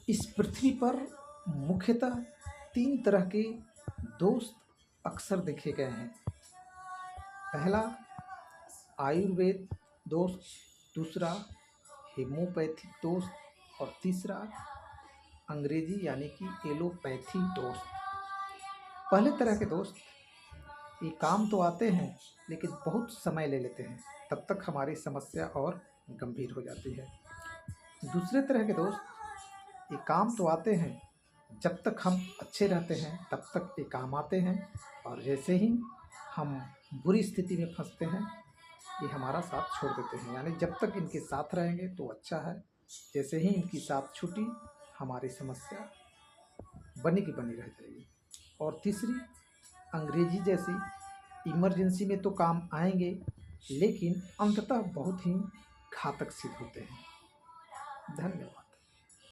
इस पृथ्वी पर मुख्यतः 3 तरह के दोस्त अक्सर देखे गए हैं। पहला आयुर्वेद दोस्त, दूसरा हेमोपैथिक दोस्त और तीसरा अंग्रेजी यानी कि एलोपैथी दोस्त। पहले तरह के दोस्त ये काम तो आते हैं लेकिन बहुत समय ले लेते हैं, तब तक हमारी समस्या और गंभीर हो जाती है। दूसरे तरह के दोस्त ये काम तो आते हैं, जब तक हम अच्छे रहते हैं तब तक ये काम आते हैं, और जैसे ही हम बुरी स्थिति में फंसते हैं ये हमारा साथ छोड़ देते हैं। यानी जब तक इनके साथ रहेंगे तो अच्छा है, जैसे ही इनकी साथ छूटी हमारी समस्या बनी की बनी रह जाएगी। और तीसरी अंग्रेजी जैसी इमरजेंसी में तो काम आएंगे लेकिन अंततः बहुत ही घातक सिद्ध होते हैं। धन्यवाद।